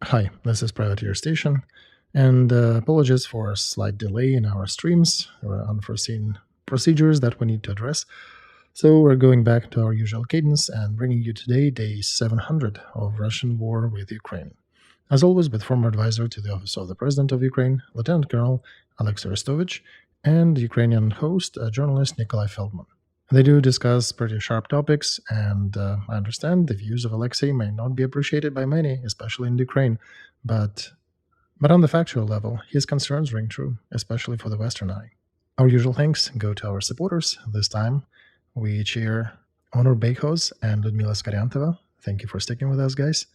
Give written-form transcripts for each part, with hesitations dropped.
Hi, this is Privateer Station, and apologies for a slight delay in our streams. There were unforeseen procedures that we need to address. So we're going back to our usual cadence and bringing you today day 700 of Russian war with Ukraine. As always, with former advisor to the Office of the President of Ukraine, Lieutenant Colonel Alexei Arestovych, and Ukrainian host, journalist Nikolay Feldman. They do discuss pretty sharp topics, and I understand the views of Alexei may not be appreciated by many, especially in Ukraine, but on the factual level, his concerns ring true, especially for the Western eye. Our usual thanks go to our supporters. This time, we cheer Honor Beikos and Ludmila Skaryantova. Thank you for sticking with us, guys.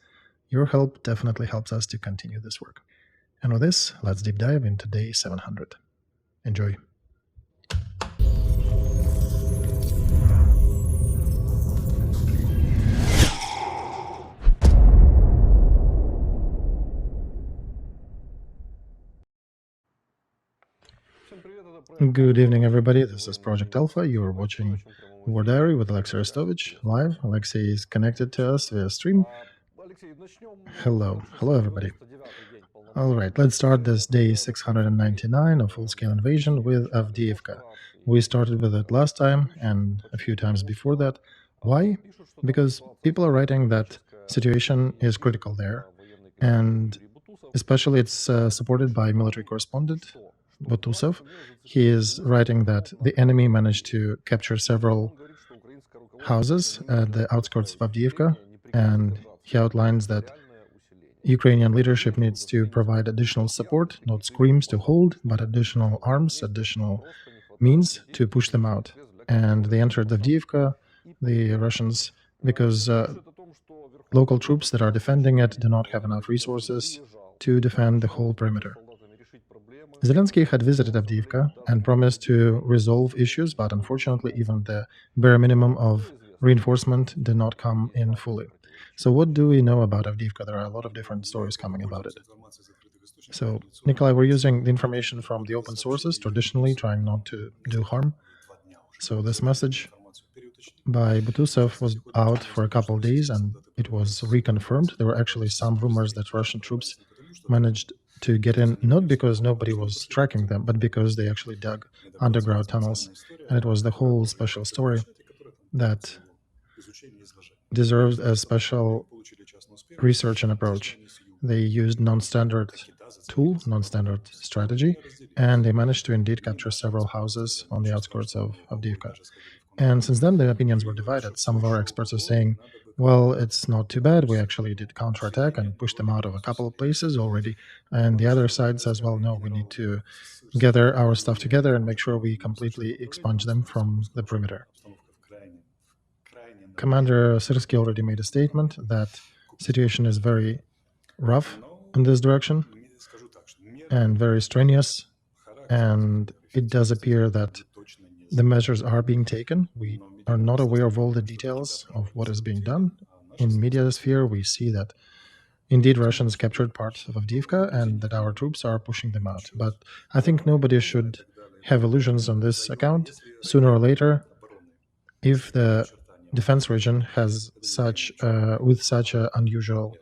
Your help definitely helps us to continue this work. And with this, let's deep dive into day 700. Enjoy. Good evening, everybody. This is Project Alpha. You are watching War Diary with Alexei Arestovych live. Alexei is connected to us via stream. Hello. Hello, everybody. All right, let's start this day 699 of full-scale invasion with Avdiivka. We started with it last time and a few times before that. Why? Because people are writing that situation is critical there, and especially it's supported by military correspondent Botusov. He is writing that the enemy managed to capture several houses at the outskirts of Avdiivka, and he outlines that Ukrainian leadership needs to provide additional support, not screams to hold, but additional arms, additional means to push them out. And they entered Avdiivka, the Russians, because local troops that are defending it do not have enough resources to defend the whole perimeter. Zelensky had visited Avdiivka and promised to resolve issues, but unfortunately even the bare minimum of reinforcement did not come in fully. So what do we know about Avdiivka? There are a lot of different stories coming about it. So, Nikolai, we're using the information from the open sources, traditionally trying not to do harm. So this message by Botusov was out for a couple of days and it was reconfirmed. There were actually some rumors that Russian troops managed to get in, not because nobody was tracking them, but because they actually dug underground tunnels. And it was the whole special story that deserves a special research and approach. They used non-standard tool, non-standard strategy, and they managed to indeed capture several houses on the outskirts of Avdiivka. And since then, the opinions were divided. Some of our experts are saying, well, it's not too bad. We actually did counterattack and pushed them out of a couple of places already. And the other side says, well, no, we need to gather our stuff together and make sure we completely expunge them from the perimeter. Commander Syrsky already made a statement that situation is very rough in this direction and very strenuous. And it does appear that the measures are being taken. We are not aware of all the details of what is being done. In media sphere, we see that indeed Russians captured parts of Avdiivka and that our troops are pushing them out. But I think nobody should have illusions on this account. Sooner or later, if the defense region has such an unusual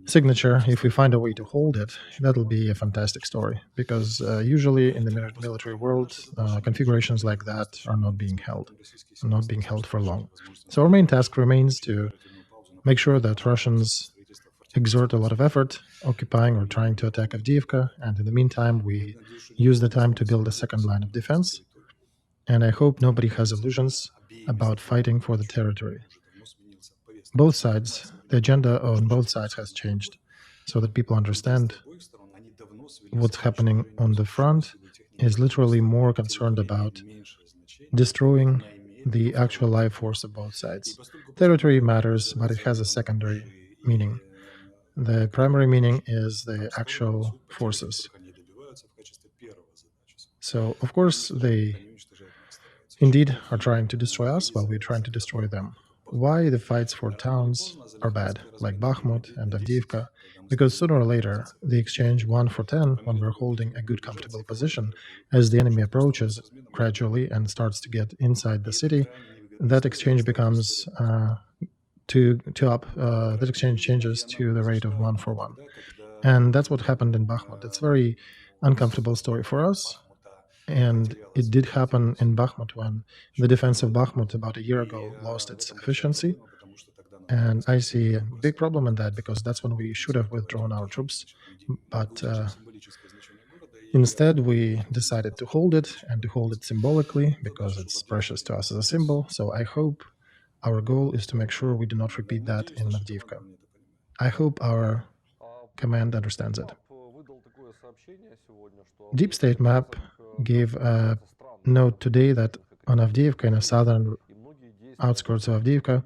signature, if we find a way to hold it, that'll be a fantastic story, because usually in the military world, configurations like that are not being held for long. So our main task remains to make sure that Russians exert a lot of effort occupying or trying to attack Avdiivka, and in the meantime we use the time to build a second line of defense. And I hope nobody has illusions about fighting for the territory. Both sides, the agenda on both sides has changed, so that people understand what's happening on the front is literally more concerned about destroying the actual life force of both sides. Territory matters, but it has a secondary meaning. The primary meaning is the actual forces. So, of course, they indeed are trying to destroy us while we're trying to destroy them. Why the fights for towns are bad, like Bakhmut and Avdiivka? Because sooner or later, the exchange 1 for 10, when we're holding a good, comfortable position, as the enemy approaches gradually and starts to get inside the city, that exchange becomes up that exchange changes to the rate of 1-for-1. And that's what happened in Bakhmut. It's a very uncomfortable story for us. And it did happen in Bakhmut when the defense of Bakhmut about a year ago lost its efficiency. And I see a big problem in that because that's when we should have withdrawn our troops. But instead, we decided to hold it and to hold it symbolically because it's precious to us as a symbol. So I hope our goal is to make sure we do not repeat that in Avdiivka. I hope our command understands it. Deep State Map gave a note today that on Avdiivka, in the southern outskirts of Avdiivka,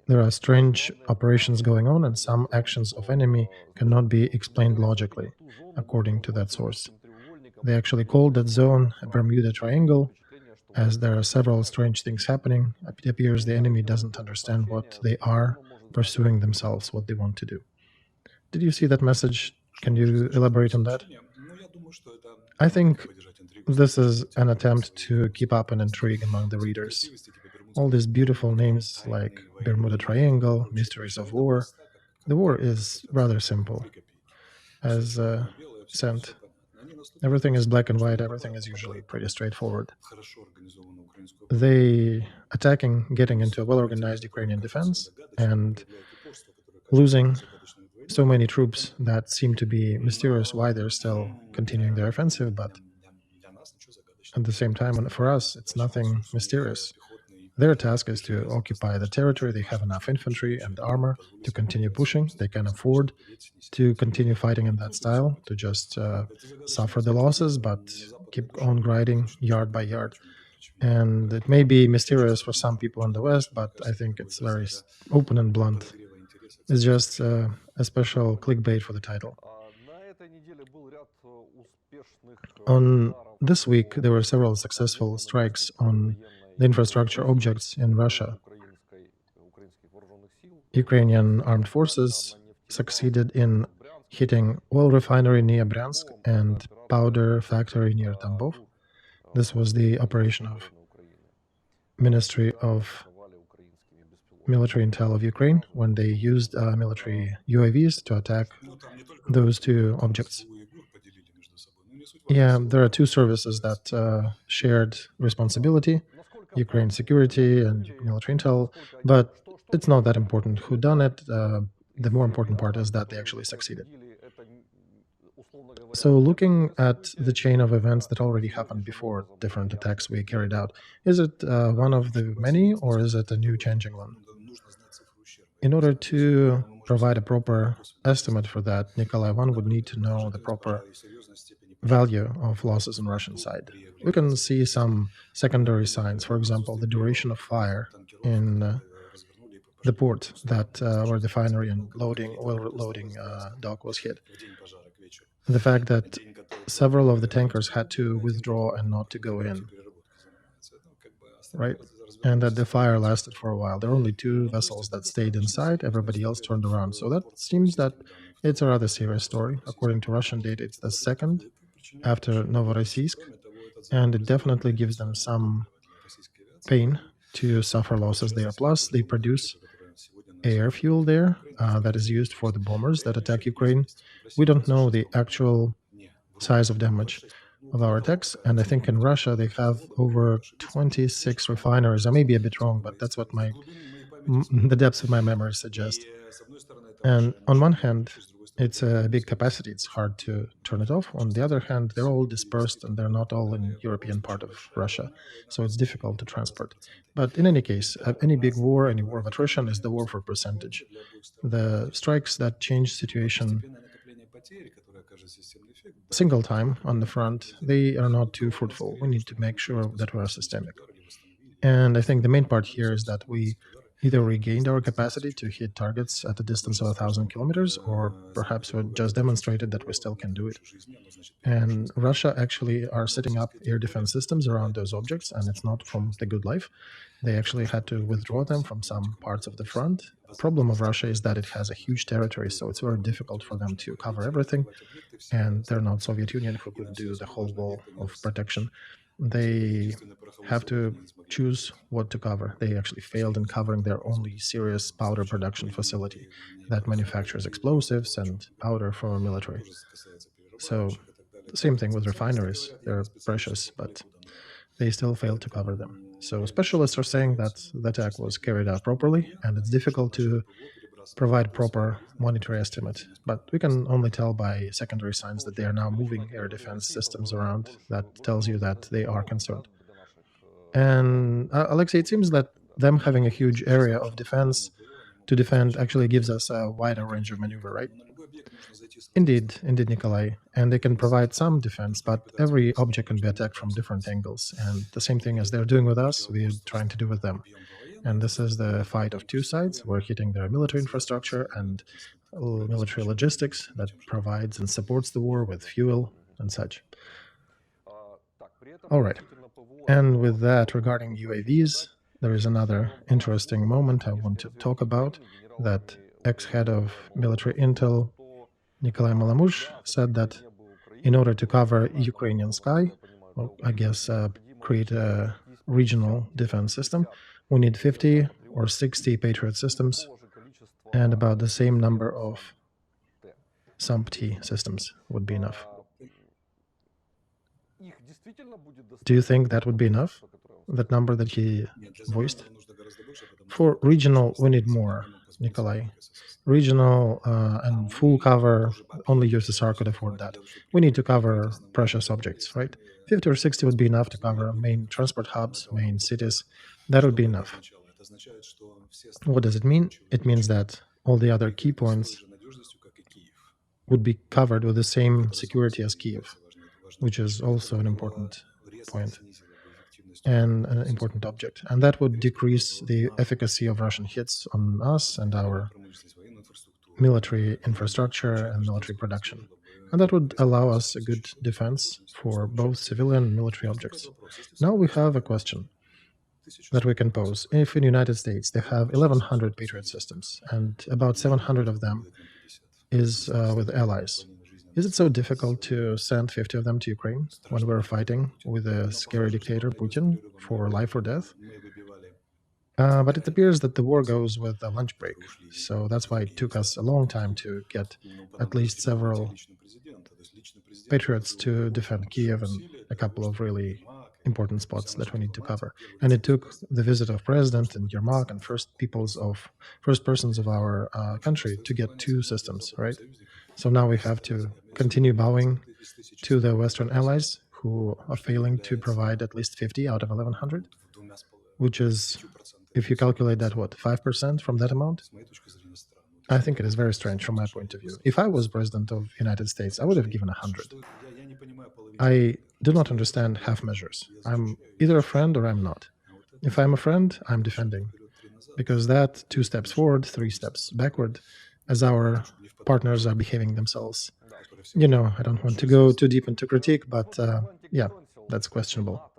there are strange operations going on, and some actions of enemy cannot be explained logically, according to that source. They actually called that zone a Bermuda Triangle, as there are several strange things happening. It appears the enemy doesn't understand what they are pursuing themselves, what they want to do. Did you see that message? Can you elaborate on that? I think this is an attempt to keep up an intrigue among the readers. All these beautiful names like Bermuda Triangle, Mysteries of War. The war is rather simple. As sent, everything is black and white, everything is usually pretty straightforward. They getting into a well-organized Ukrainian defense and losing so many troops that seem to be mysterious why they're still continuing their offensive, but at the same time, for us, it's nothing mysterious. Their task is to occupy the territory. They have enough infantry and armor to continue pushing. They can afford to continue fighting in that style, to just suffer the losses, but keep on grinding yard by yard. And it may be mysterious for some people in the West, but I think it's very open and blunt. It's just a special clickbait for the title. On this week, there were several successful strikes on the infrastructure objects in Russia. Ukrainian armed forces succeeded in hitting oil refinery near Bryansk and powder factory near Tambov. This was the operation of Ministry of Military Intel of Ukraine when they used military UAVs to attack those two objects. Yeah, there are two services that shared responsibility, Ukraine security and military intel, but it's not that important who done it. The more important part is that they actually succeeded. So looking at the chain of events that already happened before different attacks we carried out, is it one of the many or is it a new changing one? In order to provide a proper estimate for that, Nikolay I would need to know the proper value of losses on Russian side. We can see some secondary signs, for example, the duration of fire in the port that where the refinery and oil loading dock was hit. The fact that several of the tankers had to withdraw and not to go in, right? And that the fire lasted for a while. There were only two vessels that stayed inside. Everybody else turned around. So that seems that it's a rather serious story. According to Russian data, it's the second after Novorossiysk, and it definitely gives them some pain to suffer losses there. Plus, they produce air fuel there that is used for the bombers that attack Ukraine. We don't know the actual size of damage of our attacks, and I think in Russia they have over 26 refineries. I may be a bit wrong, but that's what the depths of my memory suggest. And on one hand, it's a big capacity. It's hard to turn it off. On the other hand, they're all dispersed and they're not all in European part of Russia. So it's difficult to transport. But in any case, any big war, any war of attrition is the war for percentage. The strikes that change situation single time on the front, they are not too fruitful. We need to make sure that we are systemic. And I think the main part here is that we either regained our capacity to hit targets at a distance of 1,000 kilometers, or perhaps we just demonstrated that we still can do it. And Russia actually are setting up air defense systems around those objects, and it's not from the good life. They actually had to withdraw them from some parts of the front. The problem of Russia is that it has a huge territory, so it's very difficult for them to cover everything, and they're not Soviet Union who could do the whole wall of protection. they have to choose what to cover. They actually failed in covering their only serious powder production facility that manufactures explosives and powder for military. So, the same thing with refineries. They're precious, but they still failed to cover them. So, specialists are saying that the attack was carried out properly, and it's difficult to provide proper monetary estimate, but we can only tell by secondary signs that they are now moving air defense systems around. That tells you that they are concerned. And Alexei, it seems that them having a huge area of defense to defend actually gives us a wider range of maneuver, right? Indeed, Nikolay. And they can provide some defense, but every object can be attacked from different angles. And the same thing as they're doing with us, we're trying to do with them. And this is the fight of two sides. We're hitting their military infrastructure and military logistics that provides and supports the war with fuel and such. All right. And with that, regarding UAVs, there is another interesting moment I want to talk about, that ex-head of military intel, Nikolay Malamush, said that in order to cover Ukrainian sky, well, I guess create a regional defense system, we need 50 or 60 Patriot systems and about the same number of SUMP-T systems would be enough. Do you think that would be enough, that number that he voiced? For regional, we need more, Nikolay. Regional and full cover, only USSR could afford that. We need to cover precious objects, right? 50 or 60 would be enough to cover main transport hubs, main cities. That would be enough. What does it mean? It means that all the other key points would be covered with the same security as Kiev, which is also an important point and an important object. And that would decrease the efficacy of Russian hits on us and our military infrastructure and military production. And that would allow us a good defense for both civilian and military objects. Now we have a question that we can pose. If in the United States they have 1,100 Patriot systems and about 700 of them is with allies, is it so difficult to send 50 of them to Ukraine when we're fighting with a scary dictator, Putin, for life or death? But it appears that the war goes with a lunch break, so that's why it took us a long time to get at least several Patriots to defend Kiev and a couple of really important spots that we need to cover. And it took the visit of President and Yermak and first persons of our country to get two systems, right? So now we have to continue bowing to the Western allies who are failing to provide at least 50 out of 1,100, which is, if you calculate that, what, 5% from that amount? I think it is very strange from my point of view. If I was president of the United States, I would have given 100. I do not understand half measures. I'm either a friend or I'm not. If I'm a friend, I'm defending, because that 2 steps forward, 3 steps backward, as our partners are behaving themselves. You know, I don't want to go too deep into critique, but yeah, that's questionable.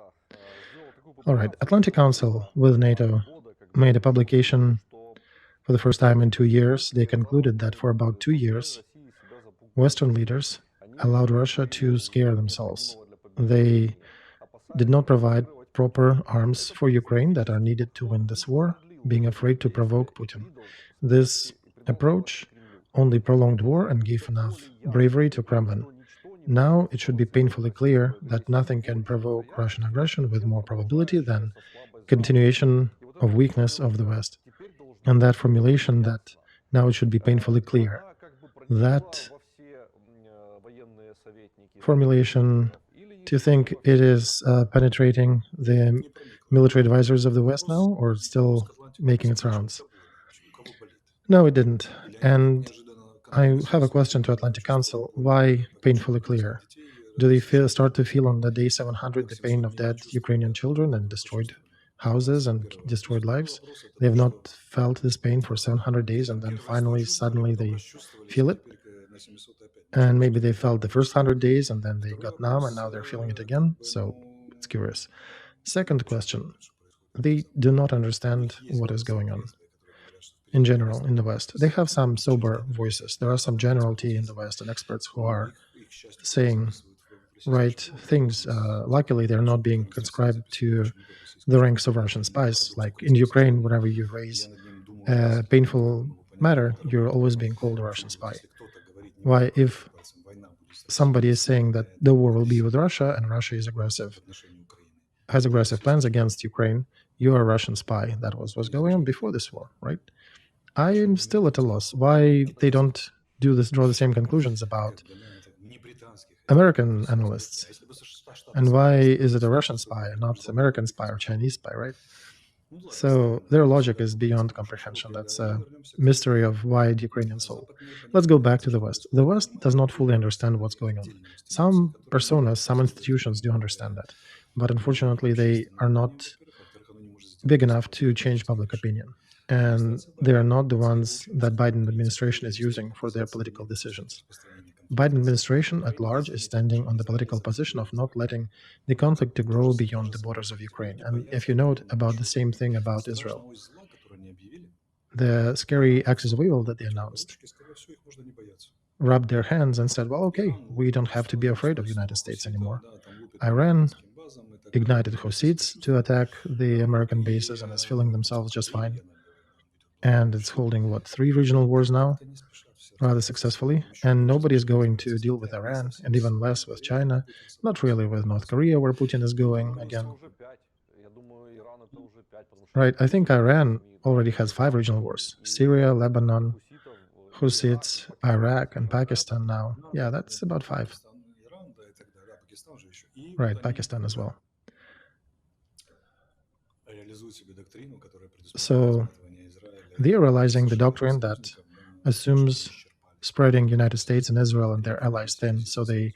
All right, Atlantic Council with NATO made a publication for the first time in 2 years. They concluded that for about 2 years, Western leaders allowed Russia to scare themselves. They did not provide proper arms for Ukraine that are needed to win this war, being afraid to provoke Putin. This approach only prolonged war and gave enough bravery to Kremlin. Now it should be painfully clear that nothing can provoke Russian aggression with more probability than continuation of weakness of the West. And that formulation, that now it should be painfully clear, that formulation, do you think it is penetrating the military advisors of the West now, or still making its rounds? No, it didn't. And I have a question to Atlantic Council. Why painfully clear? Do they start to feel on the day 700 the pain of dead Ukrainian children and destroyed houses and destroyed lives? They have not felt this pain for 700 days, and then finally, suddenly they feel it? And maybe they felt the first 100 days, and then they got numb, and now they're feeling it again? So it's curious. Second question. They do not understand what is going on in general in the West. They have some sober voices. There are some generality in the West and experts who are saying right things. Luckily, they're not being conscribed to the ranks of Russian spies. Like in Ukraine, whenever you raise a painful matter, you're always being called a Russian spy. Why, if somebody is saying that the war will be with Russia and Russia is aggressive, has aggressive plans against Ukraine, you're a Russian spy. That was what's going on before this war, right? I am still at a loss why they don't draw the same conclusions about American analysts. And why is it a Russian spy and not American spy or Chinese spy, right? So their logic is beyond comprehension. That's a mystery of wide Ukrainian soul. Let's go back to the West. The West does not fully understand what's going on. Some personas, some institutions do understand that, but unfortunately they are not big enough to change public opinion. And they are not the ones that Biden administration is using for their political decisions. Biden administration at large is standing on the political position of not letting the conflict to grow beyond the borders of Ukraine. And if you note about the same thing about Israel, the scary axis of evil that they announced rubbed their hands and said, well, okay, we don't have to be afraid of the United States anymore. Iran ignited Hussites to attack the American bases and is feeling themselves just fine. And it's holding, 3 regional wars now, rather successfully. And nobody is going to deal with Iran, and even less with China, not really with North Korea, where Putin is going again. Right, I think Iran already has 5 regional wars: Syria, Lebanon, Hussites, Iraq, and Pakistan now. Yeah, that's about 5. Right, Pakistan as well. So they are realizing the doctrine that assumes spreading United States and Israel and their allies thin, so they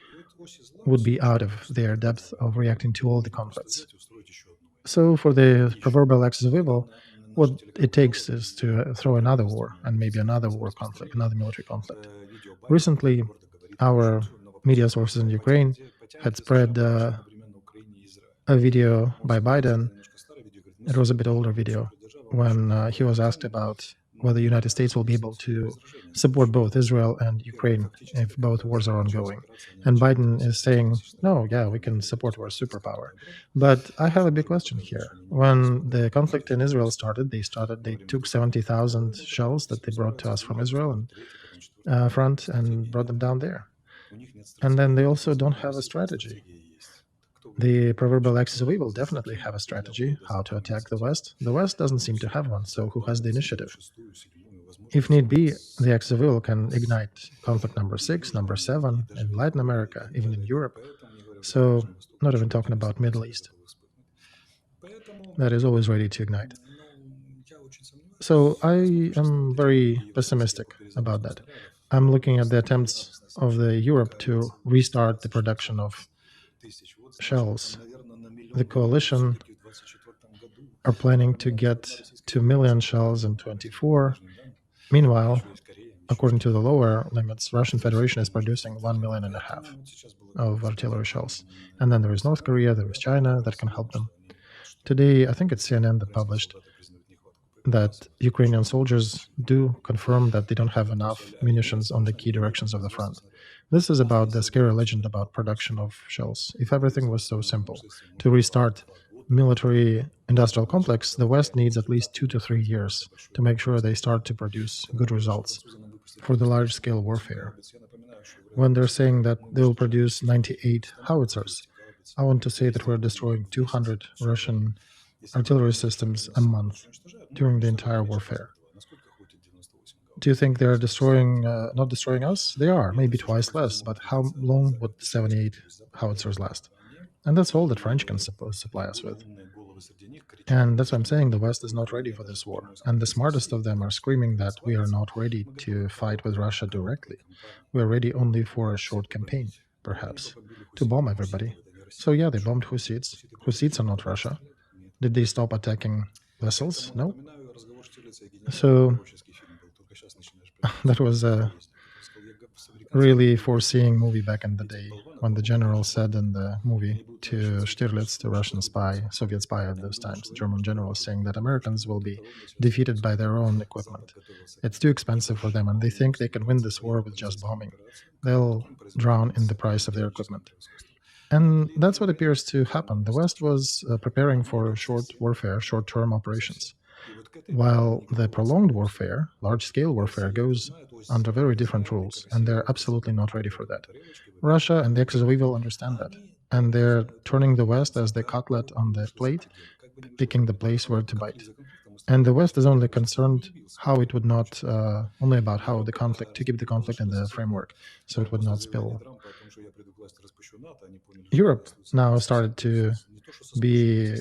would be out of their depth of reacting to all the conflicts. So for the proverbial axis of evil, what it takes is to throw another war, and maybe another war conflict, another military conflict. Recently, our media sources in Ukraine had spread a video by Biden. It was a bit older video, when he was asked about whether the United States will be able to support both Israel and Ukraine if both wars are ongoing. And Biden is saying, no, yeah, we can support our superpower. But I have a big question here. When the conflict in Israel started, they took 70,000 shells that they brought to us from Israel and front and brought them down there. And then they also don't have a strategy. The proverbial axis of evil definitely have a strategy how to attack the West. The West doesn't seem to have one, so who has the initiative? If need be, the axis of evil can ignite conflict number 6, number 7 in Latin America, even in Europe. So, not even talking about Middle East. That is always ready to ignite. So I am very pessimistic about that. I'm looking at the attempts of the Europe to restart the production of shells. The coalition are planning to get 2 million shells in 24. Meanwhile, according to the lower limits, Russian Federation is producing 1.5 million of artillery shells. And then there is North Korea, there is China that can help them. Today, I think it's CNN that published that Ukrainian soldiers do confirm that they don't have enough munitions on the key directions of the front. This is about the scary legend about production of shells. If everything was so simple, to restart military industrial complex, the West needs at least 2 to 3 years to make sure they start to produce good results for the large-scale warfare. When they're saying that they will produce 98 howitzers, I want to say that we're destroying 200 Russian artillery systems a month during the entire warfare. Do you think they're not destroying us? They are, maybe twice less, but how long would 78 howitzers last? And that's all that French can supply us with. And that's why I'm saying the West is not ready for this war. And the smartest of them are screaming that we are not ready to fight with Russia directly. We're ready only for a short campaign, perhaps, to bomb everybody. So yeah, they bombed Hussites. Hussites are not Russia. Did they stop attacking vessels? No. So that was a really foreseeing movie back in the day, when the general said in the movie to Stirlitz, the Russian spy, Soviet spy at those times, the German general, saying that Americans will be defeated by their own equipment. It's too expensive for them, and they think they can win this war with just bombing. They'll drown in the price of their equipment. And that's what appears to happen. The West was preparing for short warfare, short term operations, while the prolonged warfare, large scale warfare, goes under very different rules, and they're absolutely not ready for that. Russia and the axis of evil understand that, and they're turning the West as the cutlet on the plate, picking the place where to bite. And the West is only concerned how it would not, only about how the conflict, to keep the conflict in the framework, so it would not spill. Europe now started to be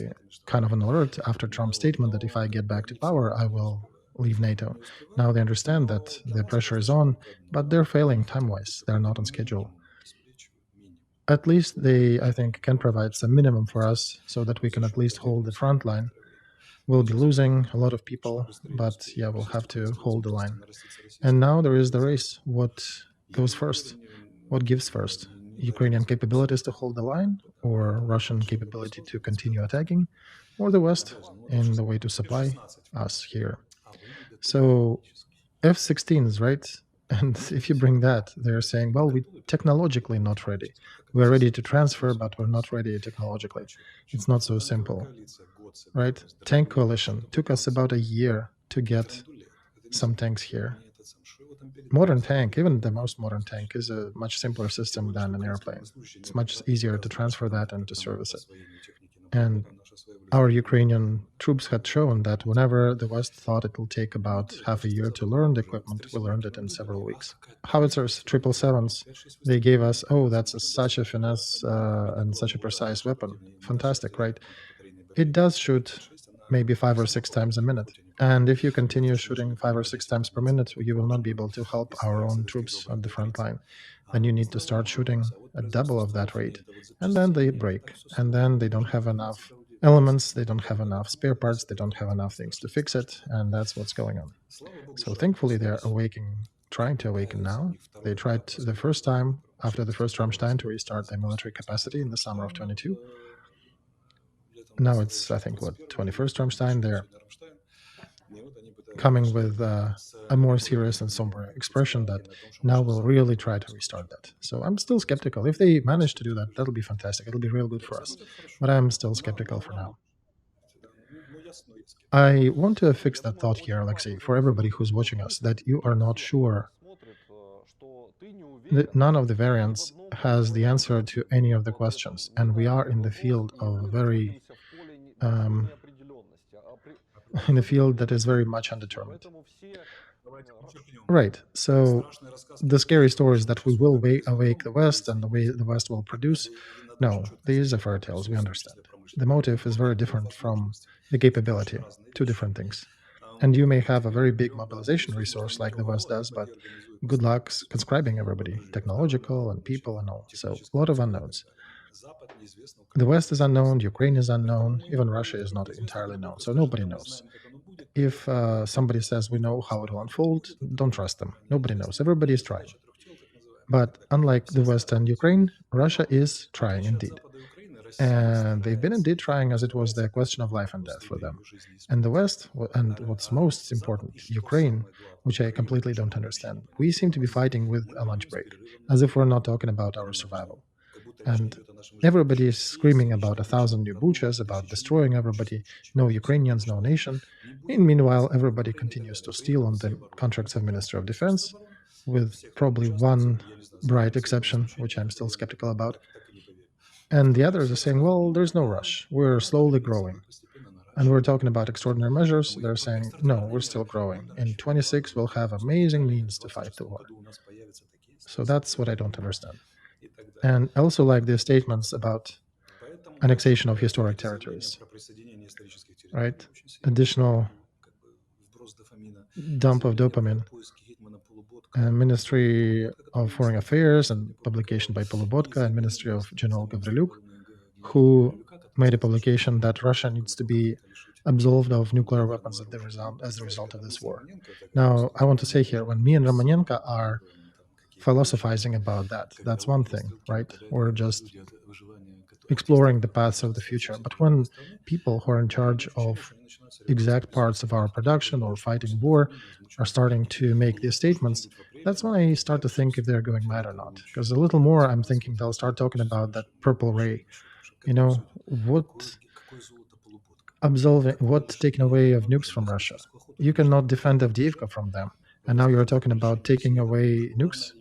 kind of an alert after Trump's statement that if I get back to power, I will leave NATO. Now they understand that the pressure is on, but they're failing time-wise. They're not on schedule. At least they, I think, can provide some minimum for us so that we can at least hold the front line. We'll be losing a lot of people, but yeah, we'll have to hold the line. And now there is the race. What goes first? What gives first? Ukrainian capabilities to hold the line, or Russian capability to continue attacking, or the West in the way to supply us here? So F-16s, right? And if you bring that, they're saying, well, we're technologically not ready. We're ready to transfer, but we're not ready technologically. It's not so simple, right? Tank coalition took us about a year to get some tanks here. Modern tank, even the most modern tank, is a much simpler system than an airplane. It's much easier to transfer that and to service it. And our Ukrainian troops had shown that whenever the West thought it will take about half a year to learn the equipment, we learned it in several weeks. Howitzers, 777s, they gave us, oh, that's such a finesse and such a precise weapon. Fantastic, right? It does shoot maybe 5 or 6 times a minute. And if you continue shooting 5 or 6 times per minute, you will not be able to help our own troops on the front line. Then you need to start shooting at double of that rate. And then they break. And then they don't have enough elements, they don't have enough spare parts, they don't have enough things to fix it. And that's what's going on. So thankfully, they're trying to awaken now. They tried the first time, after the first Rammstein, to restart their military capacity in the summer of 22. Now it's, I think, 21st Rammstein. They're coming with a more serious and somber expression that now we'll really try to restart that. So I'm still skeptical. If they manage to do that, that'll be fantastic. It'll be real good for us. But I'm still skeptical for now. I want to fix that thought here, Alexei, for everybody who's watching us, that you are not sure that none of the variants has the answer to any of the questions, and we are in the field of in a field that is very much undetermined. Right. So the scary stories that we will awake the West and the way the West will produce, no, these are fairy tales, we understand. The motive is very different from the capability, two different things. And you may have a very big mobilization resource like the West does, but good luck conscribing everybody, technological and people and all. So a lot of unknowns. The West is unknown, Ukraine is unknown, even Russia is not entirely known, so nobody knows. If somebody says we know how it will unfold, don't trust them. Nobody knows. Everybody is trying. But unlike the West and Ukraine, Russia is trying indeed. And they've been indeed trying, as it was the question of life and death for them. And the West, and what's most important, Ukraine, which I completely don't understand, we seem to be fighting with a lunch break, as if we're not talking about our survival. And everybody is screaming about 1,000 new buchas, about destroying everybody, no Ukrainians, no nation. And meanwhile, everybody continues to steal on the contracts of Minister of Defense, with probably one bright exception, which I'm still skeptical about. And the others are saying, well, there's no rush. We're slowly growing. And we're talking about extraordinary measures. They're saying, no, we're still growing. In 26, we'll have amazing means to fight the war. So that's what I don't understand. And I also like the statements about annexation of historic territories, right? Additional dump of dopamine. Ministry of Foreign Affairs and publication by Polobotka and Ministry of General Gavriluk, who made a publication that Russia needs to be absolved of nuclear weapons as a result of this war. Now, I want to say here, when me and Romanenko are philosophizing about that, that's one thing, right? We're just exploring the paths of the future. But when people who are in charge of exact parts of our production or fighting war are starting to make these statements, that's when I start to think if they're going mad or not. Because a little more, I'm thinking they'll start talking about that purple ray. What taking away of nukes from Russia? You cannot defend Avdiivka from them, and now you're talking about taking away nukes,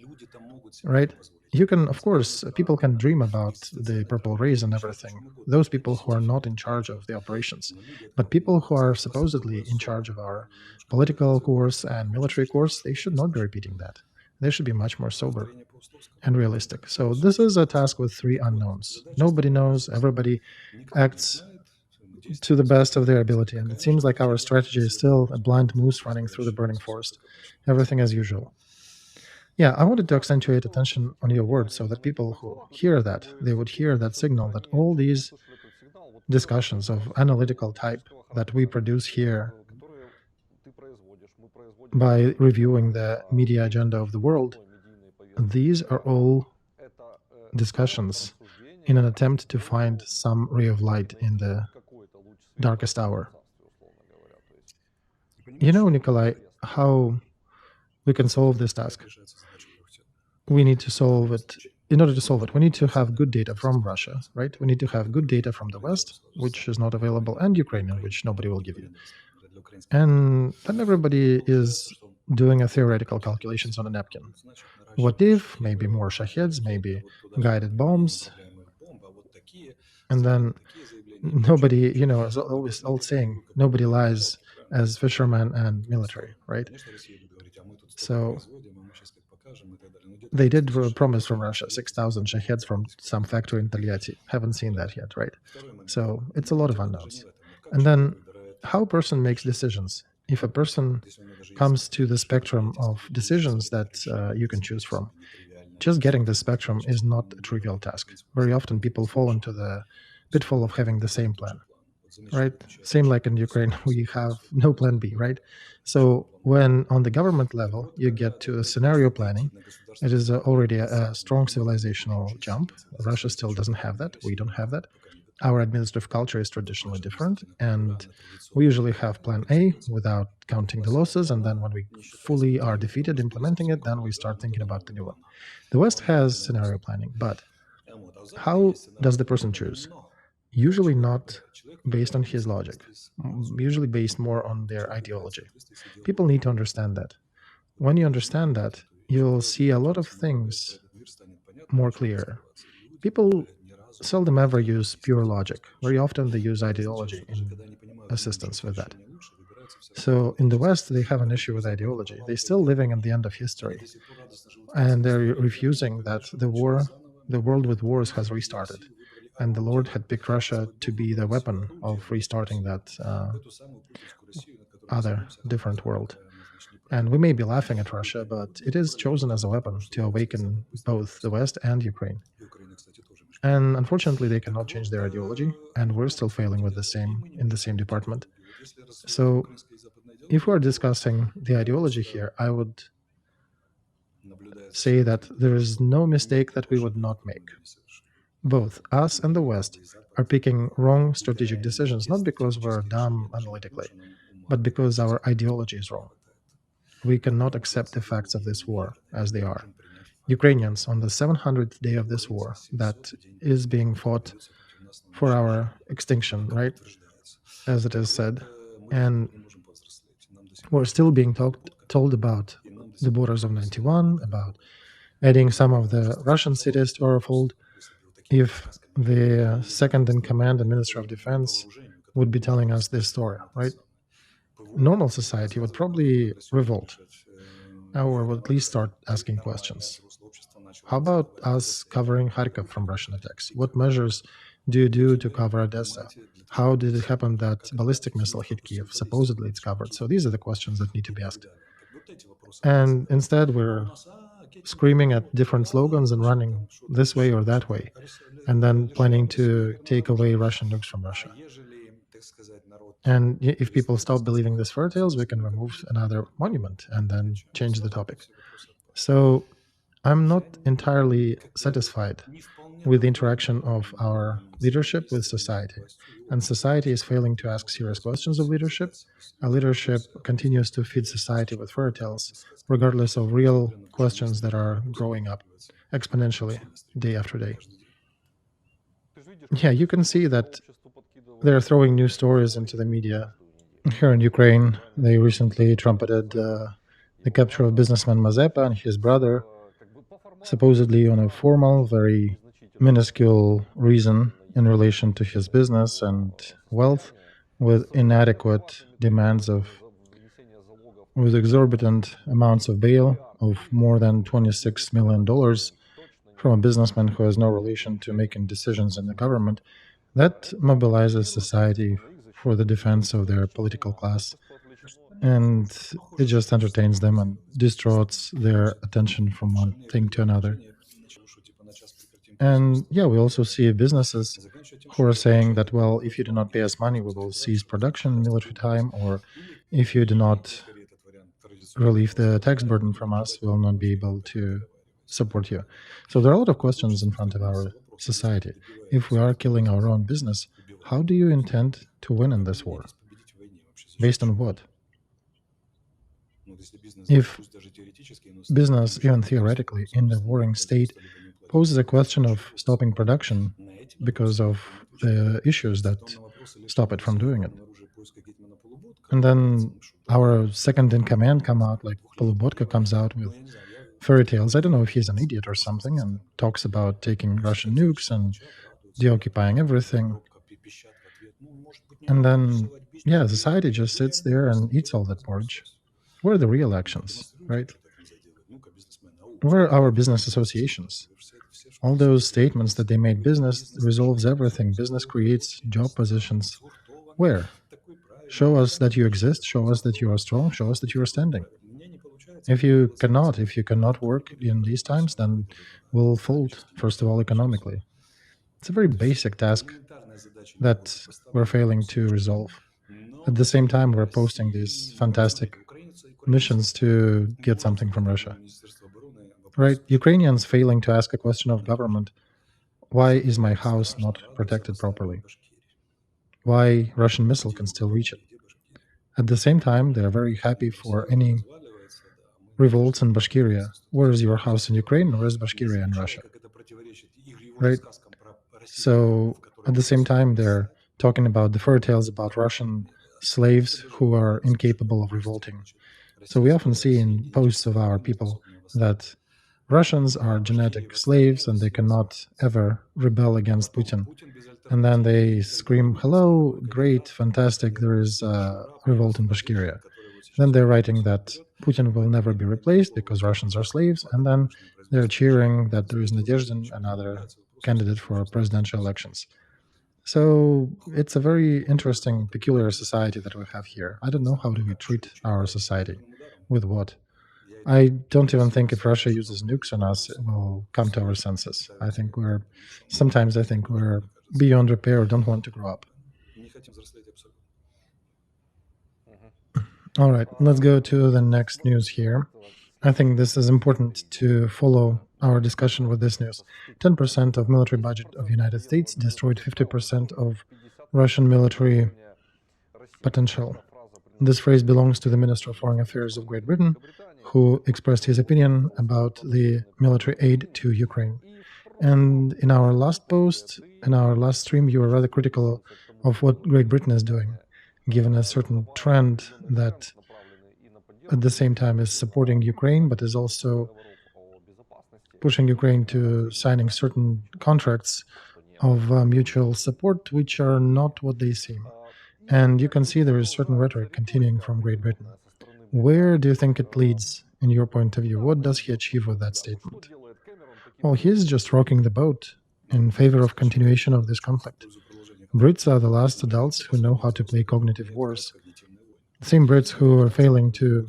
right? You can, of course, people can dream about the purple rays and everything. Those people who are not in charge of the operations, but people who are supposedly in charge of our political course and military course, they should not be repeating that. They should be much more sober and realistic. So this is a task with three unknowns. Nobody knows. Everybody acts to the best of their ability, and it seems like our strategy is still a blind moose running through the burning forest. Everything as usual. Yeah, I wanted to accentuate attention on your words so that people who hear that, they would hear that signal that all these discussions of analytical type that we produce here by reviewing the media agenda of the world, these are all discussions in an attempt to find some ray of light in the darkest hour. You know, Nikolay, how we can solve this task? We need to solve it. In order to solve it, we need to have good data from Russia, right? We need to have good data from the West, which is not available, and Ukrainian, which nobody will give you. And then everybody is doing a theoretical calculations on a napkin. What if, maybe more Shaheds, maybe guided bombs, and then nobody, as always old saying, nobody lies as fisherman and military, right? So they did promise from Russia 6,000 Shaheds from some factory in Taliati. Haven't seen that yet, right? So it's a lot of unknowns. And then how a person makes decisions. If a person comes to the spectrum of decisions that you can choose from, just getting the spectrum is not a trivial task. Very often people fall into the pitfall of having the same plan, right? Same like in Ukraine, we have no plan B, right? So when on the government level, you get to scenario planning, it is already a strong civilizational jump. Russia still doesn't have that. We don't have that. Our administrative culture is traditionally different, and we usually have plan A without counting the losses, and then when we fully are defeated implementing it, then we start thinking about the new one. The West has scenario planning, but how does the person choose? Usually not based on his logic, usually based more on their ideology. People need to understand that. When you understand that, you'll see a lot of things more clear. People seldom ever use pure logic. Very often they use ideology in assistance with that. So in the West, they have an issue with ideology. They're still living at the end of history. And they're refusing that the world with wars has restarted. And the Lord had picked Russia to be the weapon of restarting that other different world. And we may be laughing at Russia, but it is chosen as a weapon to awaken both the West and Ukraine. And unfortunately, they cannot change their ideology, and we're still failing with in the same department. So if we're discussing the ideology here, I would say that there is no mistake that we would not make. Both us and the West are picking wrong strategic decisions, not because we're dumb analytically, but because our ideology is wrong. We cannot accept the facts of this war as they are. Ukrainians, on the 700th day of this war that is being fought for our extinction, right, as it is said, and we're still being told about the borders of 91, about adding some of the Russian cities to our fold. If the second in command and Minister of Defense would be telling us this story, right? Normal society would probably revolt, or would at least start asking questions. How about us covering Kharkiv from Russian attacks? What measures do you do to cover Odessa? How did it happen that ballistic missile hit Kiev? Supposedly it's covered. So these are the questions that need to be asked. And instead we're screaming at different slogans and running this way or that way, and then planning to take away Russian nukes from Russia. And if people stop believing these fairy tales, we can remove another monument and then change the topic. So I'm not entirely satisfied with the interaction of our leadership with society. And society is failing to ask serious questions of leadership. Our leadership continues to feed society with fairy tales, regardless of real questions that are growing up exponentially day after day. Yeah, you can see that they're throwing new stories into the media. Here in Ukraine, they recently trumpeted the capture of businessman Mazepa and his brother, supposedly on a formal, very minuscule reason in relation to his business and wealth, with inadequate demands with exorbitant amounts of bail of more than $26 million from a businessman who has no relation to making decisions in the government. That mobilizes society for the defense of their political class, and it just entertains them and distorts their attention from one thing to another. And yeah, we also see businesses who are saying that, well, if you do not pay us money, we will cease production in military time, or if you do not relieve the tax burden from us, we will not be able to support you. So there are a lot of questions in front of our society. If we are killing our own business, how do you intend to win in this war? Based on what? If business, even theoretically, in the warring state, poses a question of stopping production because of the issues that stop it from doing it, and then our second in command come out, like Polubotka comes out with fairy tales. I don't know if he's an idiot or something, and talks about taking Russian nukes and deoccupying everything. And then, yeah, society just sits there and eats all that porridge. Where are the real actions, right? Where are our business associations? All those statements that they made business resolves everything. Business creates job positions. Where? Show us that you exist. Show us that you are strong. Show us that you are standing. If you cannot work in these times, then we'll fold, first of all, economically. It's a very basic task that we're failing to resolve. At the same time, we're posting these fantastic missions to get something from Russia. Right? Ukrainians failing to ask a question of government. Why is my house not protected properly? Why Russian missile can still reach it? At the same time, they're very happy for any revolts in Bashkiria. Where is your house in Ukraine? Where is Bashkiria in Russia? Right? So at the same time, they're talking about the fairy tales about Russian slaves who are incapable of revolting. So we often see in posts of our people that Russians are genetic slaves and they cannot ever rebel against Putin. And then they scream, hello, great, fantastic, there is a revolt in Bashkiria. Then they're writing that Putin will never be replaced because Russians are slaves. And then they're cheering that there is Nadezhdin, another candidate for presidential elections. So it's a very interesting, peculiar society that we have here. I don't know how do we treat our society, with what. I don't even think if Russia uses nukes on us, it will come to our senses. I think we're beyond repair or don't want to grow up. All right, let's go to the next news here. I think this is important to follow our discussion with this news. 10% of military budget of United States destroyed 50% of Russian military potential. This phrase belongs to the Minister of Foreign Affairs of Great Britain, who expressed his opinion about the military aid to Ukraine. And in our last post, in our last stream, you were rather critical of what Great Britain is doing, given a certain trend that at the same time is supporting Ukraine, but is also pushing Ukraine to signing certain contracts of mutual support, which are not what they seem. And you can see there is certain rhetoric continuing from Great Britain. Where do you think it leads, in your point of view? What does he achieve with that statement? Well, he's just rocking the boat in favor of continuation of this conflict. Brits are the last adults who know how to play cognitive wars. The same Brits who are failing to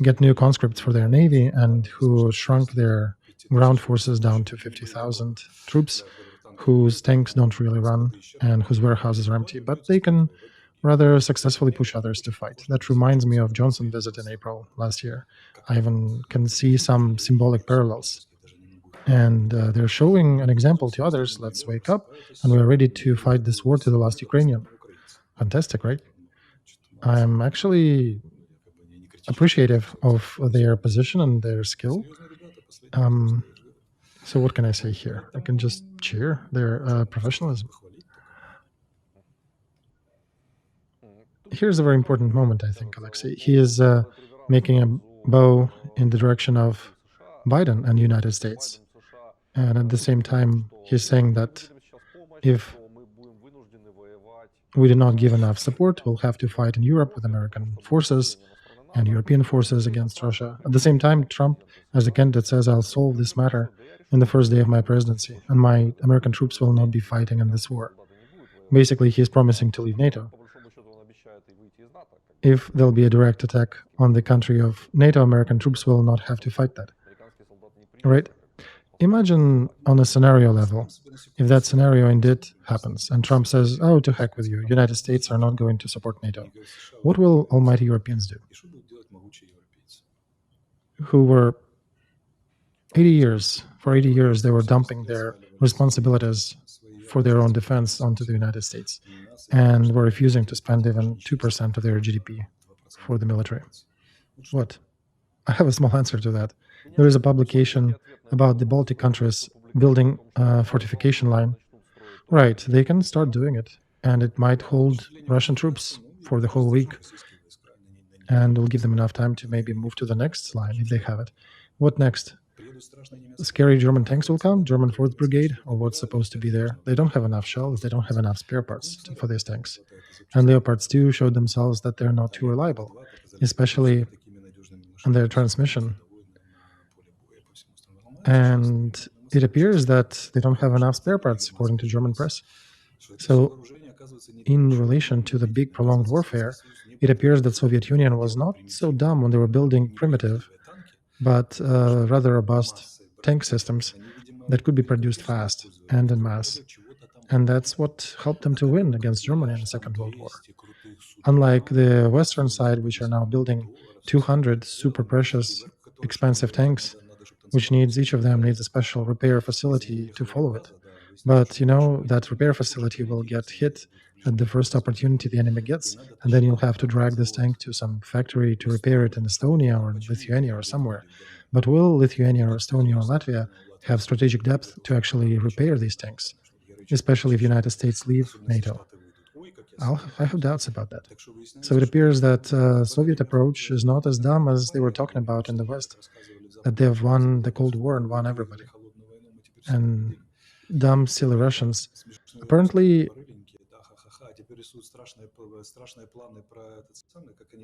get new conscripts for their navy and who shrunk their ground forces down to 50,000 troops, whose tanks don't really run and whose warehouses are empty, but they can rather successfully push others to fight. That reminds me of Johnson's visit in April last year. I even can see some symbolic parallels. And they're showing an example to others. Let's wake up, and we're ready to fight this war to the last Ukrainian. Fantastic, right? I'm actually appreciative of their position and their skill. So what can I say here? I can just cheer their professionalism. Here's a very important moment, I think, Alexei. He is making a bow in the direction of Biden and the United States. And at the same time, he's saying that if we do not give enough support, we'll have to fight in Europe with American forces and European forces against Russia. At the same time, Trump, as a candidate, says, I'll solve this matter in the first day of my presidency, and my American troops will not be fighting in this war. Basically, he's promising to leave NATO. If there'll be a direct attack on the country of NATO, American troops will not have to fight that. Right? Imagine on a scenario level, if that scenario indeed happens, and Trump says, oh, to heck with you, United States are not going to support NATO. What will almighty Europeans do? Who were 80 years, for 80 years, they were dumping their responsibilities for their own defense onto the United States, and were refusing to spend even 2% of their GDP for the military. What? I have a small answer to that. There is a publication about the Baltic countries building a fortification line. Right, they can start doing it, and it might hold Russian troops for the whole week, and will give them enough time to maybe move to the next line if they have it. What next? Scary German tanks will come, German 4th Brigade, or what's supposed to be there. They don't have enough shells, they don't have enough spare parts for these tanks. And Leopards 2 showed themselves that they're not too reliable, especially on their transmission. And it appears that they don't have enough spare parts, according to German press. So, in relation to the big prolonged warfare, it appears that Soviet Union was not so dumb when they were building primitive, but rather robust tank systems that could be produced fast and en masse. And that's what helped them to win against Germany in the Second World War. Unlike the Western side, which are now building 200 super precious, expensive tanks, which each of them needs a special repair facility to follow it. But, you know, that repair facility will get hit at the first opportunity the enemy gets, and then you'll have to drag this tank to some factory to repair it in Estonia or in Lithuania or somewhere. But will Lithuania or Estonia or Latvia have strategic depth to actually repair these tanks, especially if the United States leave NATO? I have doubts about that. So it appears that Soviet approach is not as dumb as they were talking about in the West, that they have won the Cold War and won everybody. And dumb, silly Russians apparently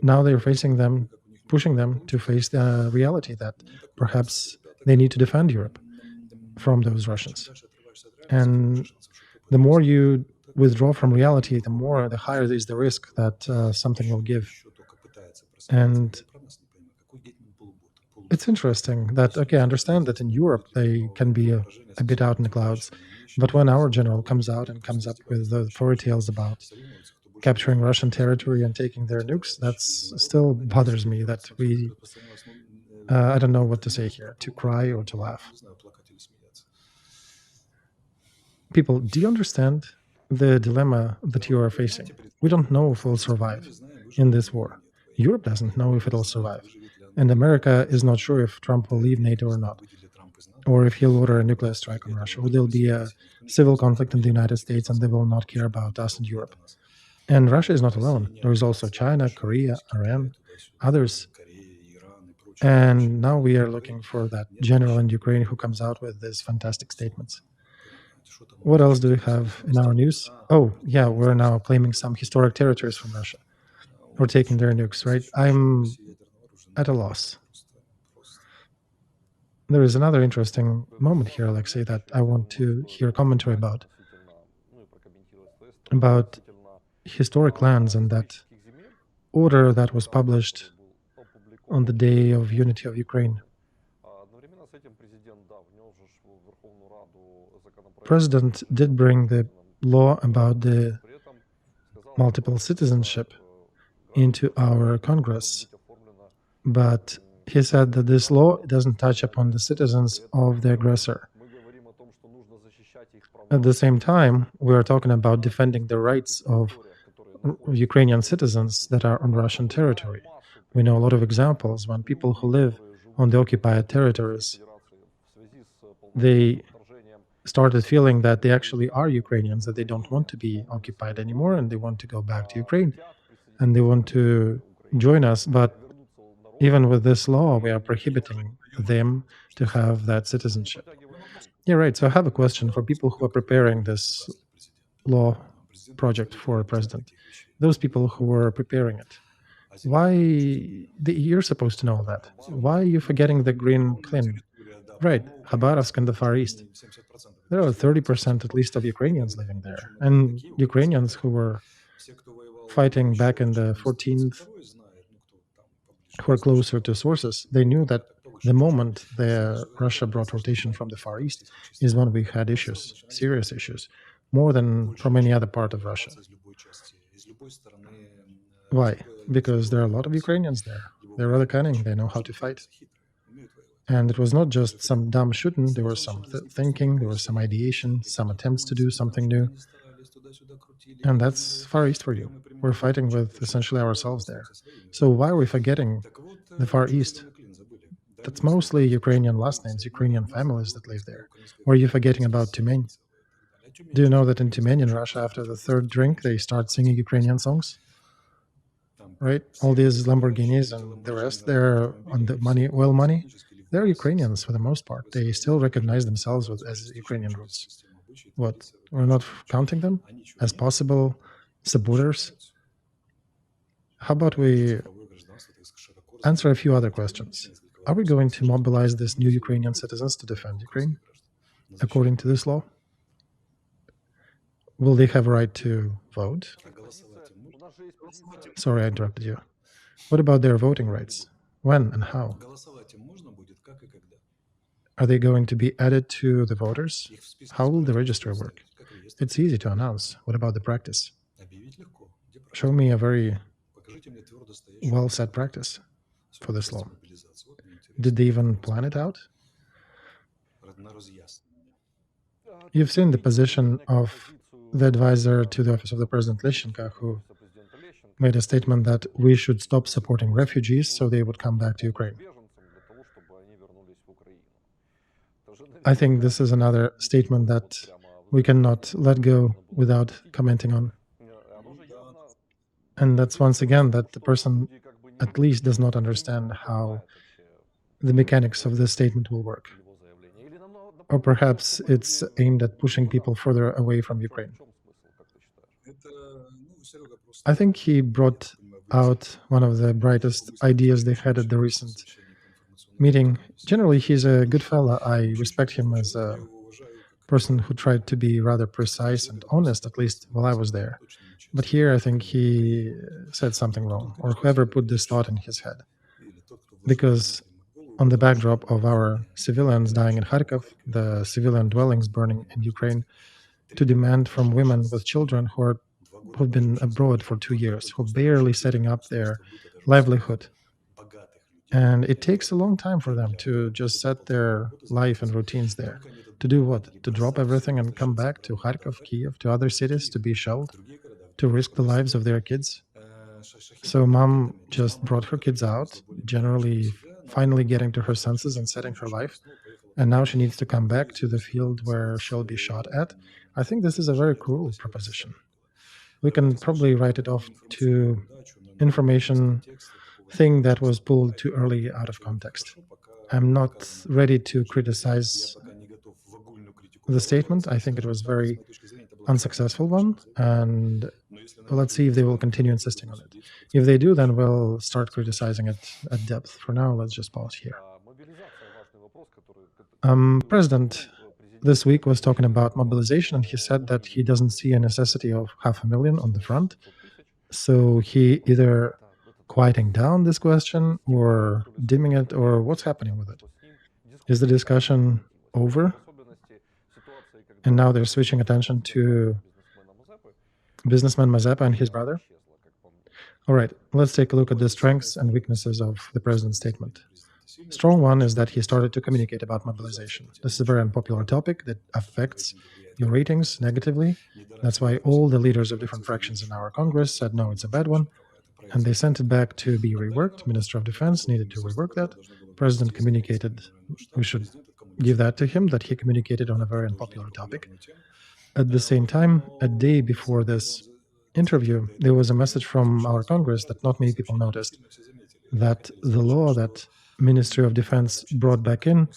now they're facing them, pushing them to face the reality that perhaps they need to defend Europe from those Russians. And the more you withdraw from reality, the higher is the risk that something will give. And it's interesting that, okay, I understand that in Europe they can be a bit out in the clouds, but when our general comes out and comes up with the fairy tales about capturing Russian territory and taking their nukes, that still bothers me that we, I don't know what to say here, to cry or to laugh. People, do you understand the dilemma that you are facing? We don't know if we'll survive in this war. Europe doesn't know if it'll survive. And America is not sure if Trump will leave NATO or not, or if he'll order a nuclear strike on Russia, or there'll be a civil conflict in the United States and they will not care about us and Europe. And Russia is not alone. There is also China, Korea, Iran, others. And now we are looking for that general in Ukraine who comes out with these fantastic statements. What else do we have in our news? Oh, yeah, we're now claiming some historic territories from Russia. We're taking their nukes, right? I'm at a loss. There is another interesting moment here, Alexei, that I want to hear commentary about historic lands and that order that was published on the Day of Unity of Ukraine. President did bring the law about the multiple citizenship into our Congress, but he said that this law doesn't touch upon the citizens of the aggressor. At the same time, we are talking about defending the rights of Ukrainian citizens that are on Russian territory. We know a lot of examples when people who live on the occupied territories, they started feeling that they actually are Ukrainians, that they don't want to be occupied anymore, and they want to go back to Ukraine, and they want to join us. But even with this law, we are prohibiting them to have that citizenship. Yeah, right. So I have a question for people who are preparing this law project for president. Those people who were preparing it, why you're supposed to know that? Why are you forgetting the green clean? Right, Khabarovsk and the Far East. There are 30% at least of Ukrainians living there, and Ukrainians who were fighting back in the 14th, who are closer to sources, they knew that the moment Russia brought rotation from the Far East is when we had issues, serious issues, more than from any other part of Russia. Why? Because there are a lot of Ukrainians there. They're rather cunning. They know how to fight. And it was not just some dumb shooting. There was some thinking. There was some ideation, some attempts to do something new. And that's Far East for you. We're fighting with essentially ourselves there. So why are we forgetting the Far East? That's mostly Ukrainian last names, Ukrainian families that live there. Or are you forgetting about Tyumen? Do you know that in Tyumen, in Russia, after the third drink, they start singing Ukrainian songs? Right? All these Lamborghinis and the rest, they're on the money, oil money. They're Ukrainians for the most part. They still recognize themselves as Ukrainian roots. What? We're not counting them as possible supporters? How about we answer a few other questions? Are we going to mobilize these new Ukrainian citizens to defend Ukraine, according to this law? Will they have a right to vote? Sorry, I interrupted you. What about their voting rights? When and how? Are they going to be added to the voters? How will the register work? It's easy to announce. What about the practice? Show me a very well set practice for this law. Did they even plan it out? You've seen the position of the advisor to the office of the President Leshchenko, who made a statement that we should stop supporting refugees so they would come back to Ukraine. I think this is another statement that we cannot let go without commenting on. And that's once again that the person at least does not understand how the mechanics of this statement will work. Or perhaps it's aimed at pushing people further away from Ukraine. I think he brought out one of the brightest ideas they had at the recent meeting. Generally, he's a good fella. I respect him as a person who tried to be rather precise and honest, at least while I was there. But here, I think he said something wrong, or whoever put this thought in his head. Because on the backdrop of our civilians dying in Kharkov, the civilian dwellings burning in Ukraine, to demand from women with children who've been abroad for 2 years, who are barely setting up their livelihood. And it takes a long time for them to just set their life and routines there. To do what? To drop everything and come back to Kharkov, Kiev, to other cities, to be shelled, to risk the lives of their kids. So mom just brought her kids out, generally finally getting to her senses and setting her life. And now she needs to come back to the field where she'll be shot at. I think this is a very cruel proposition. We can probably write it off to information thing that was pulled too early out of context. I'm not ready to criticize the statement. I think it was a very unsuccessful one, and let's see if they will continue insisting on it. If they do, then we'll start criticizing it at depth. For now, let's just pause here. President this week was talking about mobilization, and he said that he doesn't see a necessity of 500,000 on the front. So he either quieting down this question or dimming it, or what's happening with it? Is the discussion over? And now they're switching attention to businessman Mazepa and his brother? All right, let's take a look at the strengths and weaknesses of the president's statement. strong one is that he started to communicate about mobilization. This is a very unpopular topic that affects your ratings negatively. That's why all the leaders of different fractions in our Congress said, no, it's a bad one. And they sent it back to be reworked. Minister of Defense needed to rework that. President communicated, we should give that to him, that he communicated on a very unpopular topic. At the same time, a day before this interview, there was a message from our Congress that not many people noticed, that the law that Ministry of Defense brought back in,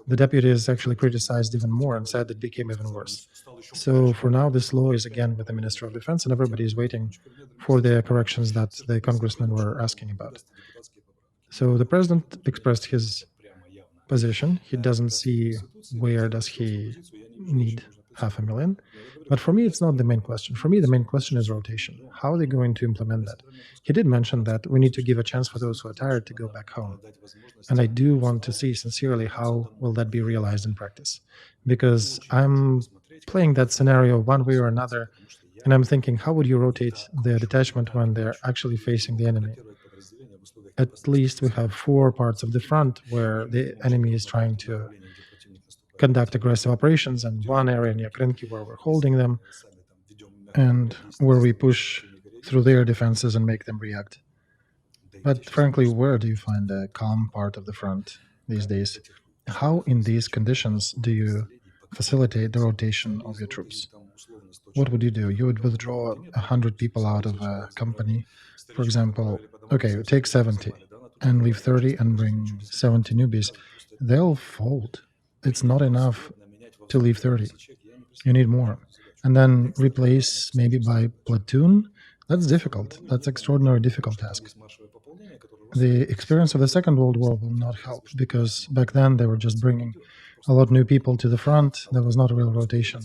the deputies actually criticized even more and said it became even worse. So for now, this law is again with the Minister of Defense, and everybody is waiting for the corrections that the congressmen were asking about. So the president expressed his position. He doesn't see where does he need 500,000. But for me, it's not the main question. For me, the main question is rotation. How are they going to implement that? He did mention that we need to give a chance for those who are tired to go back home. And I do want to see sincerely how will that be realized in practice. Because I'm playing that scenario one way or another, and I'm thinking, how would you rotate the detachment when they're actually facing the enemy? At least we have 4 parts of the front where the enemy is trying to conduct aggressive operations, and one area near Krinky where we're holding them, and where we push through their defenses and make them react. But frankly, where do you find the calm part of the front these days? How in these conditions do you facilitate the rotation of your troops? What would you do? You would withdraw 100 people out of a company, for example. Okay, take 70 and leave 30 and bring 70 newbies. They'll fold. It's not enough to leave 30. You need more. And then replace maybe by platoon. That's difficult. That's extraordinarily difficult task. The experience of the Second World War will not help, because back then they were just bringing a lot of new people to the front. There was not a real rotation,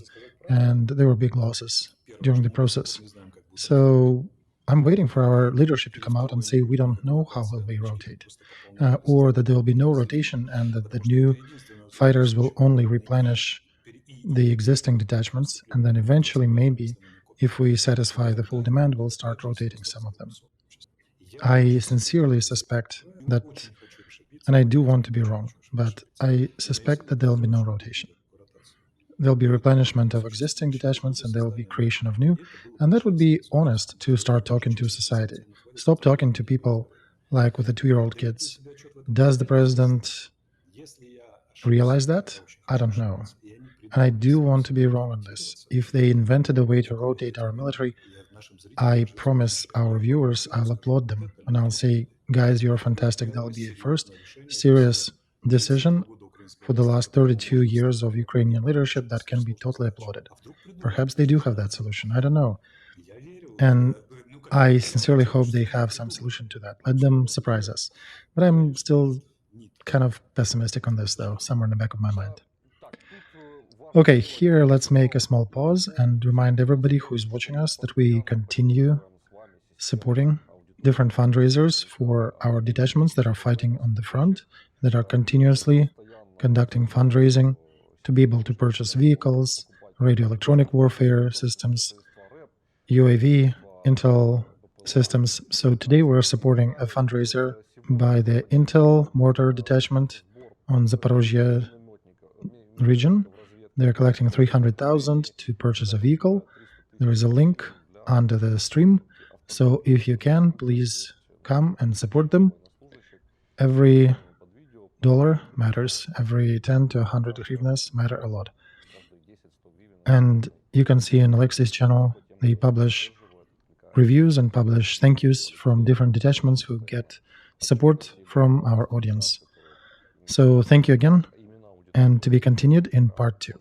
and there were big losses during the process. So I'm waiting for our leadership to come out and say we don't know how will we rotate, or that there will be no rotation and that the new fighters will only replenish the existing detachments, and then eventually maybe if we satisfy the full demand, we'll start rotating some of them. I sincerely suspect that, and I do want to be wrong, but I suspect that there will be no rotation. There'll be replenishment of existing detachments and there will be creation of new, and that would be honest to start talking to society. Stop talking to people like with the 2-year-old kids. Does the president realize that? I don't know. And I do want to be wrong on this. If they invented a way to rotate our military, I promise our viewers I'll applaud them and I'll say, guys, you're fantastic. That'll be a first serious decision for the last 32 years of Ukrainian leadership that can be totally applauded. Perhaps they do have that solution. I don't know. And I sincerely hope they have some solution to that. Let them surprise us. But I'm still kind of pessimistic on this, though, somewhere in the back of my mind. Okay, here let's make a small pause and remind everybody who is watching us that we continue supporting different fundraisers for our detachments that are fighting on the front, that are continuously conducting fundraising to be able to purchase vehicles, radio electronic warfare systems, UAV, Intel systems. So today we're supporting a fundraiser by the Intel mortar detachment on Zaporozhye region. They're collecting 300,000 to purchase a vehicle. There is a link under the stream. So if you can, please come and support them. Every dollar matters. Every 10 to 100 hryvnias matter a lot. And you can see in Alexei's channel, they publish reviews and publish thank yous from different detachments who get support from our audience. So thank you again, and to be continued in part 2.